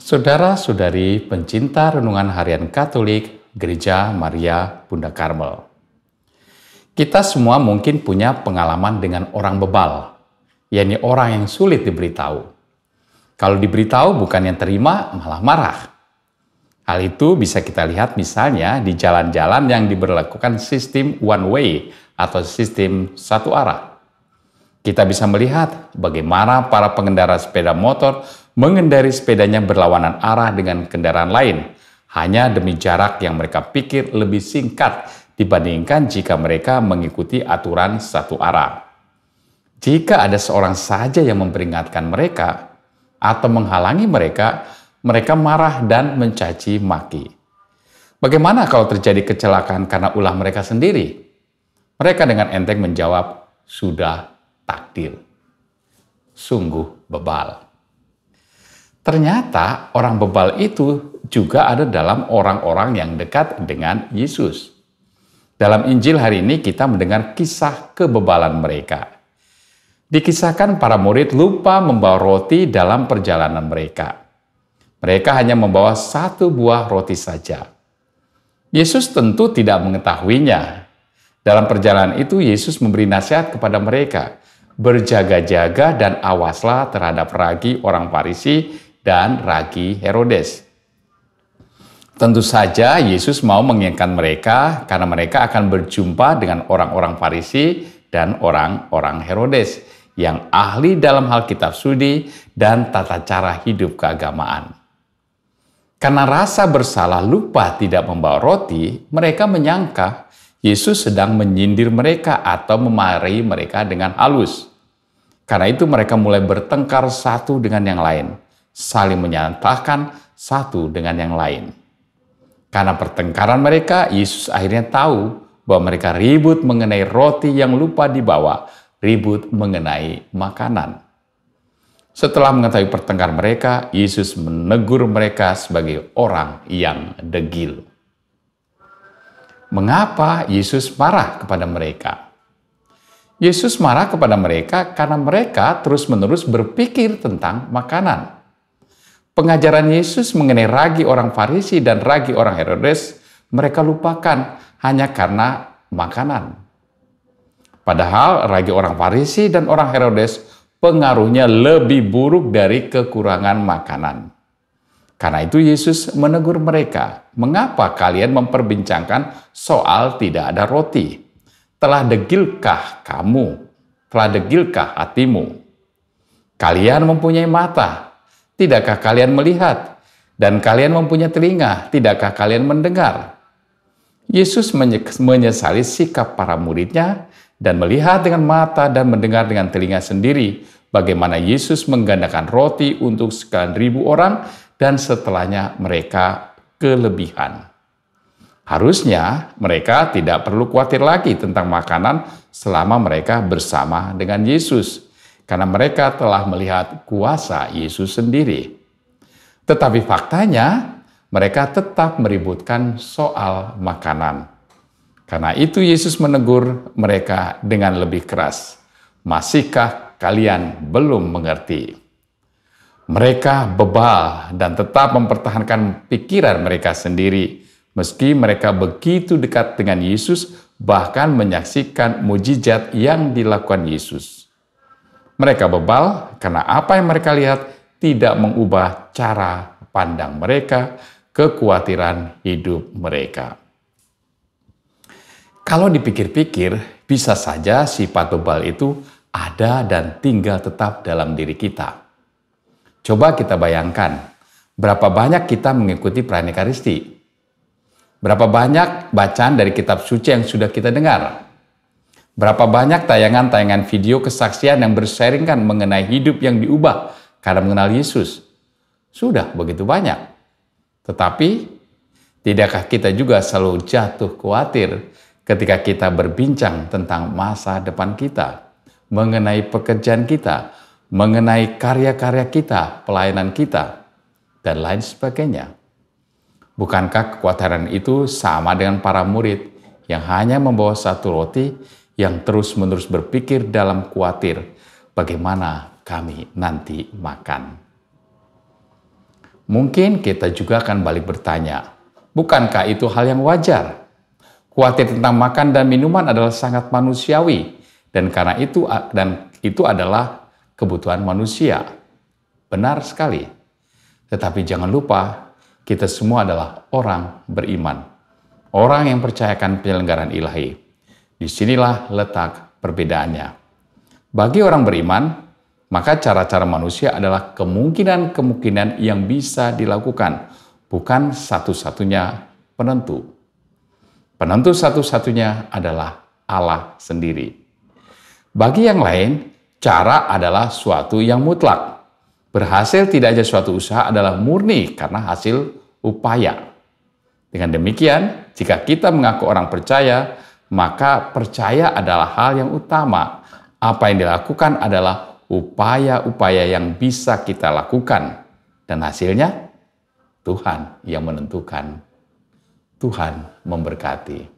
Saudara-saudari pencinta renungan harian Katolik Gereja Maria Bunda Karmel. Kita semua mungkin punya pengalaman dengan orang bebal, yakni orang yang sulit diberitahu. Kalau diberitahu bukan yang terima, malah marah. Hal itu bisa kita lihat misalnya di jalan-jalan yang diberlakukan sistem one way atau sistem satu arah. Kita bisa melihat bagaimana para pengendara sepeda motor mengendari sepedanya berlawanan arah dengan kendaraan lain, hanya demi jarak yang mereka pikir lebih singkat dibandingkan jika mereka mengikuti aturan satu arah. Jika ada seorang saja yang memperingatkan mereka atau menghalangi mereka, mereka marah dan mencaci maki. Bagaimana kalau terjadi kecelakaan karena ulah mereka sendiri? Mereka dengan enteng menjawab, sudah takdir. Sungguh bebal. Ternyata orang bebal itu juga ada dalam orang-orang yang dekat dengan Yesus. Dalam Injil hari ini kita mendengar kisah kebebalan mereka. Dikisahkan para murid lupa membawa roti dalam perjalanan mereka. Mereka hanya membawa satu buah roti saja. Yesus tentu tidak mengetahuinya. Dalam perjalanan itu Yesus memberi nasihat kepada mereka, berjaga-jaga dan awaslah terhadap ragi orang Farisi dan ragi Herodes. Tentu saja Yesus mau mengingatkan mereka karena mereka akan berjumpa dengan orang-orang Farisi dan orang-orang Herodes yang ahli dalam hal kitab suci dan tata cara hidup keagamaan. Karena rasa bersalah lupa tidak membawa roti, mereka menyangka Yesus sedang menyindir mereka atau memarahi mereka dengan halus. Karena itu mereka mulai bertengkar satu dengan yang lain, saling menyalahkan satu dengan yang lain. Karena pertengkaran mereka, Yesus akhirnya tahu bahwa mereka ribut mengenai roti yang lupa dibawa, ribut mengenai makanan. Setelah mengetahui pertengkaran mereka, Yesus menegur mereka sebagai orang yang degil. Mengapa Yesus marah kepada mereka? Yesus marah kepada mereka karena mereka terus-menerus berpikir tentang makanan. Pengajaran Yesus mengenai ragi orang Farisi dan ragi orang Herodes mereka lupakan hanya karena makanan. Padahal ragi orang Farisi dan orang Herodes pengaruhnya lebih buruk dari kekurangan makanan. Karena itu Yesus menegur mereka, mengapa kalian memperbincangkan soal tidak ada roti? Telah degilkah kamu? Telah degilkah hatimu? Kalian mempunyai mata, tidakkah kalian melihat? Dan kalian mempunyai telinga, tidakkah kalian mendengar? Yesus menyesali sikap para muridnya dan melihat dengan mata dan mendengar dengan telinga sendiri bagaimana Yesus menggandakan roti untuk sekian ribu orang dan setelahnya mereka kelebihan. Harusnya mereka tidak perlu khawatir lagi tentang makanan selama mereka bersama dengan Yesus, karena mereka telah melihat kuasa Yesus sendiri. Tetapi faktanya, mereka tetap meributkan soal makanan. Karena itu Yesus menegur mereka dengan lebih keras. Masihkah kalian belum mengerti? Mereka bebal dan tetap mempertahankan pikiran mereka sendiri, meski mereka begitu dekat dengan Yesus, bahkan menyaksikan mujizat yang dilakukan Yesus. Mereka bebal karena apa yang mereka lihat tidak mengubah cara pandang mereka, kekhawatiran hidup mereka. Kalau dipikir-pikir, bisa saja sifat bebal itu ada dan tinggal tetap dalam diri kita. Coba kita bayangkan, berapa banyak kita mengikuti perayaan Ekaristi? Berapa banyak bacaan dari kitab suci yang sudah kita dengar? Berapa banyak tayangan-tayangan video kesaksian yang bersharingkan mengenai hidup yang diubah karena mengenal Yesus? Sudah begitu banyak. Tetapi, tidakkah kita juga selalu jatuh khawatir ketika kita berbincang tentang masa depan kita, mengenai pekerjaan kita, mengenai karya-karya kita, pelayanan kita, dan lain sebagainya? Bukankah kekhawatiran itu sama dengan para murid yang hanya membawa satu roti yang terus-menerus berpikir dalam khawatir bagaimana kami nanti makan? Mungkin kita juga akan balik bertanya, bukankah itu hal yang wajar? Khawatir tentang makan dan minuman adalah sangat manusiawi, dan karena itu adalah kebutuhan manusia. Benar sekali. Tetapi jangan lupa, kita semua adalah orang beriman. Orang yang percayakan penyelenggaraan ilahi. Disinilah letak perbedaannya. Bagi orang beriman, maka cara-cara manusia adalah kemungkinan-kemungkinan yang bisa dilakukan, bukan satu-satunya penentu. Penentu satu-satunya adalah Allah sendiri. Bagi yang lain, cara adalah suatu yang mutlak. Berhasil tidaknya suatu usaha adalah murni karena hasil upaya. Dengan demikian, jika kita mengaku orang percaya, maka percaya adalah hal yang utama. Apa yang dilakukan adalah upaya-upaya yang bisa kita lakukan. Dan hasilnya, Tuhan yang menentukan. Tuhan memberkati.